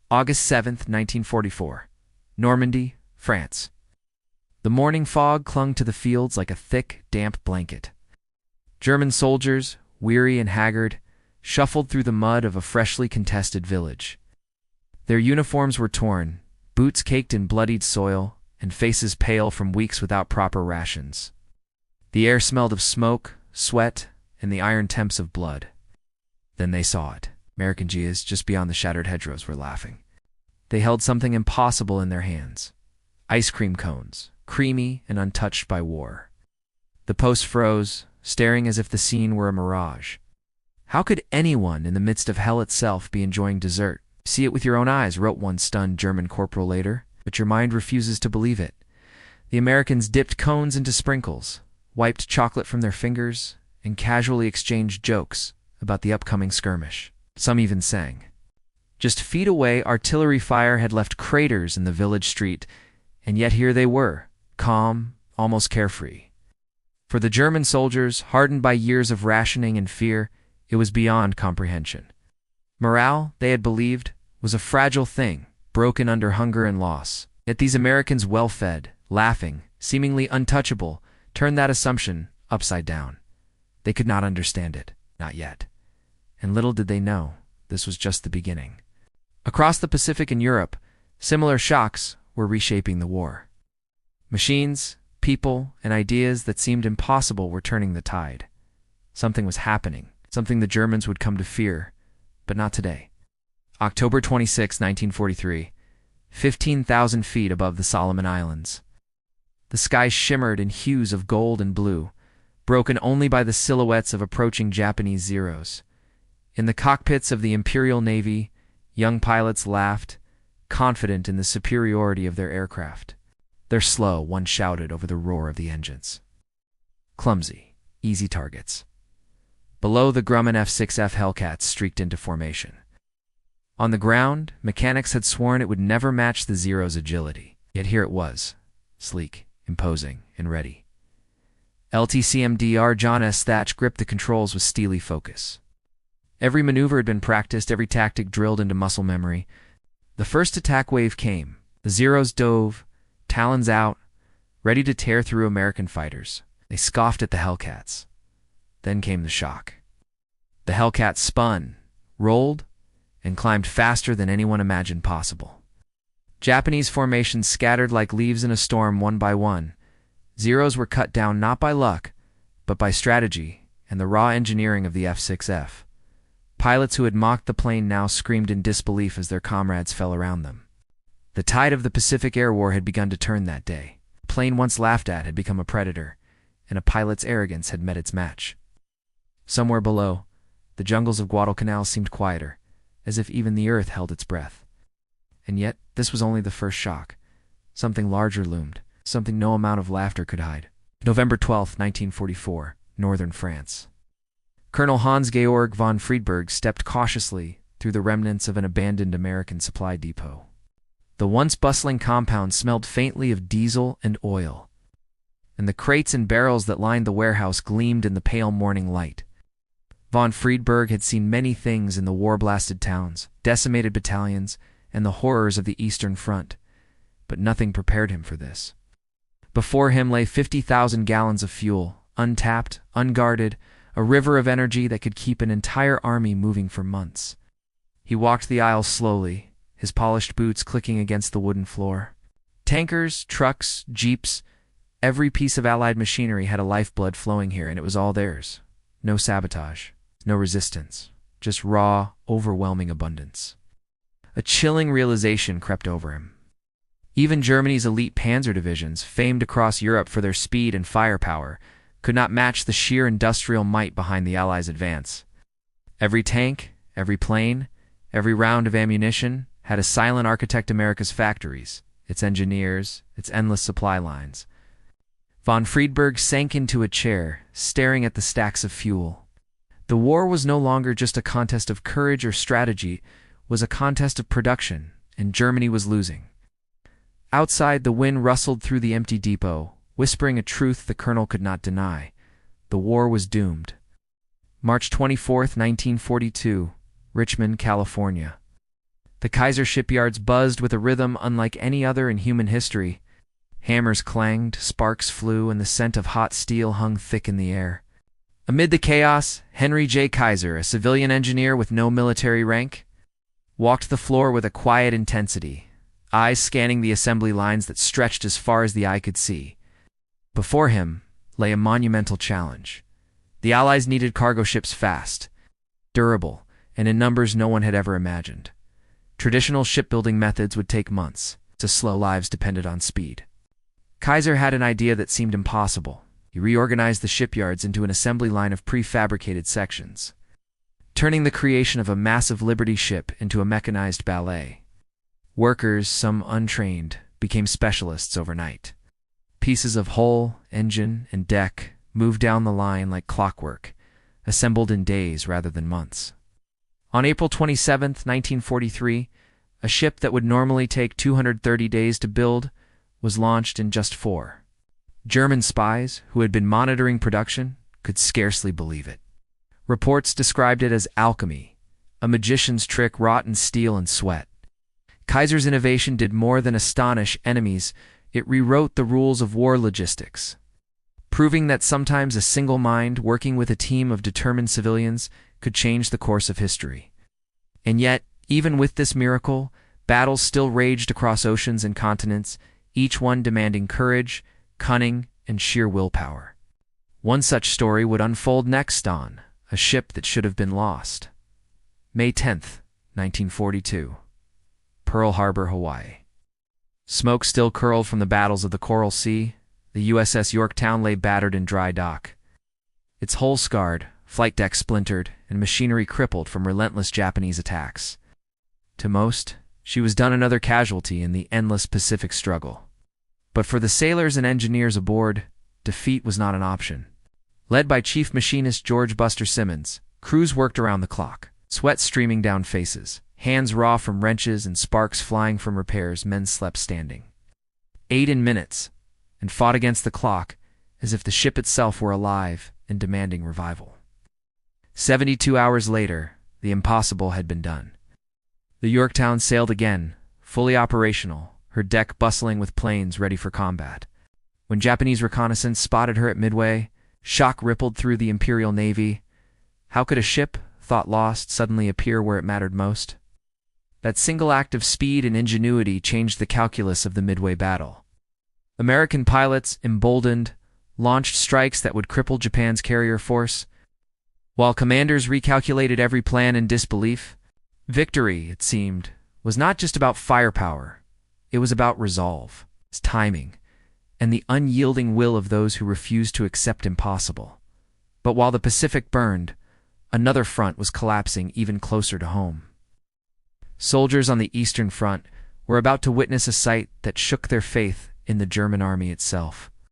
August 7, 1944. Normandy, France. The morning fog clung to the fields like a thick, damp blanket. German soldiers, weary and haggard, shuffled through the mud of a freshly contested village. Their uniforms were torn, boots caked in bloodied soil, and faces pale from weeks without proper rations. The air smelled of smoke, sweat, and the iron temps of blood. Then they saw it. American GIs, just beyond the shattered hedgerows, were laughing. They held something impossible in their hands. Ice cream cones, creamy and untouched by war. The post froze, staring as if the scene were a mirage. How could anyone in the midst of hell itself be enjoying dessert? See it with your own eyes, wrote one stunned German corporal later, but your mind refuses to believe it. The Americans dipped cones into sprinkles, wiped chocolate from their fingers, and casually exchanged jokes about the upcoming skirmish. Some even sang. Just feet away, artillery fire had left craters in the village street, and yet here they were, calm, almost carefree. For the German soldiers, hardened by years of rationing and fear, it was beyond comprehension. Morale, they had believed, was a fragile thing, broken under hunger and loss. Yet these Americans, well-fed, laughing, seemingly untouchable, turned that assumption upside down. They could not understand it, not yet. And little did they know, this was just the beginning. Across the Pacific and Europe, similar shocks were reshaping the war. Machines, people, and ideas that seemed impossible were turning the tide. Something was happening, something the Germans would come to fear, but not today. October 26, 1943, 15,000 feet above the Solomon Islands. The sky shimmered in hues of gold and blue, broken only by the silhouettes of approaching Japanese Zeros. In the cockpits of the Imperial Navy, young pilots laughed, confident in the superiority of their aircraft. "They're slow," one shouted over the roar of the engines. "Clumsy, easy targets." Below, the Grumman F6F Hellcats streaked into formation. On the ground, mechanics had sworn it would never match the Zero's agility. Yet here it was, sleek, imposing, and ready. LTCMDR John S. Thatch gripped the controls with steely focus. Every maneuver had been practiced, every tactic drilled into muscle memory. The first attack wave came. The Zeros dove, talons out, ready to tear through American fighters. They scoffed at the Hellcats. Then came the shock. The Hellcats spun, rolled, and climbed faster than anyone imagined possible. Japanese formations scattered like leaves in a storm one by one. Zeros were cut down not by luck, but by strategy and the raw engineering of the F6F. Pilots who had mocked the plane now screamed in disbelief as their comrades fell around them. The tide of the Pacific Air War had begun to turn that day. A plane once laughed at had become a predator, and a pilot's arrogance had met its match. Somewhere below, the jungles of Guadalcanal seemed quieter, as if even the earth held its breath. And yet, this was only the first shock. Something larger loomed, something no amount of laughter could hide. November 12, 1944, northern France. Colonel Hans-Georg von Friedeburg stepped cautiously through the remnants of an abandoned American supply depot. The once bustling compound smelled faintly of diesel and oil, and the crates and barrels that lined the warehouse gleamed in the pale morning light. Von Friedeburg had seen many things in the war-blasted towns, decimated battalions, and the horrors of the Eastern Front, but nothing prepared him for this. Before him lay 50,000 gallons of fuel, untapped, unguarded, a river of energy that could keep an entire army moving for months. He walked the aisles slowly, his polished boots clicking against the wooden floor. Tankers, trucks, jeeps, every piece of Allied machinery had a lifeblood flowing here, and it was all theirs. No sabotage, no resistance, just raw, overwhelming abundance. A chilling realization crept over him. Even Germany's elite panzer divisions, famed across Europe for their speed and firepower, could not match the sheer industrial might behind the Allies' advance. Every tank, every plane, every round of ammunition had a silent architect America's factories, its engineers, its endless supply lines. Von Friedeburg sank into a chair, staring at the stacks of fuel. The war was no longer just a contest of courage or strategy, it was a contest of production, and Germany was losing. Outside, the wind rustled through the empty depot, whispering a truth the colonel could not deny. The war was doomed. March 24, 1942, Richmond, California. The Kaiser shipyards buzzed with a rhythm unlike any other in human history. Hammers clanged, sparks flew, and the scent of hot steel hung thick in the air. Amid the chaos, Henry J. Kaiser, a civilian engineer with no military rank, walked the floor with a quiet intensity, eyes scanning the assembly lines that stretched as far as the eye could see. Before him lay a monumental challenge. The Allies needed cargo ships fast, durable, and in numbers no one had ever imagined. Traditional shipbuilding methods would take months, so slow lives depended on speed. Kaiser had an idea that seemed impossible. He reorganized the shipyards into an assembly line of prefabricated sections, turning the creation of a massive Liberty ship into a mechanized ballet. Workers, some untrained, became specialists overnight. Pieces of hull, engine, and deck moved down the line like clockwork, assembled in days rather than months. On April 27, 1943, a ship that would normally take 230 days to build was launched in just 4. German spies, who had been monitoring production, could scarcely believe it. Reports described it as alchemy, a magician's trick wrought in steel and sweat. Kaiser's innovation did more than astonish enemies. It rewrote the rules of war logistics, proving that sometimes a single mind working with a team of determined civilians could change the course of history. And yet, even with this miracle, battles still raged across oceans and continents, each one demanding courage, cunning, and sheer willpower. One such story would unfold next on A Ship That Should Have Been Lost. May 10th, 1942. Pearl Harbor, Hawaii. Smoke still curled from the battles of the Coral Sea. The USS Yorktown lay battered in dry dock, its hull scarred, flight deck splintered, and machinery crippled from relentless Japanese attacks. To most, she was done another casualty in the endless Pacific struggle. But for the sailors and engineers aboard, defeat was not an option. Led by Chief Machinist George Buster Simmons, crews worked around the clock, sweat streaming down faces, hands raw from wrenches and sparks flying from repairs. Men slept standing, ate in minutes, and fought against the clock as if the ship itself were alive and demanding revival. 72 hours later, the impossible had been done. The Yorktown sailed again, fully operational, her deck bustling with planes ready for combat. When Japanese reconnaissance spotted her at Midway, shock rippled through the Imperial Navy. How could a ship, thought lost, suddenly appear where it mattered most? That single act of speed and ingenuity changed the calculus of the Midway battle. American pilots, emboldened, launched strikes that would cripple Japan's carrier force, while commanders recalculated every plan in disbelief. Victory, it seemed, was not just about firepower. It was about resolve, timing, and the unyielding will of those who refused to accept impossible. But while the Pacific burned, another front was collapsing even closer to home. Soldiers on the Eastern Front were about to witness a sight that shook their faith in the German army itself.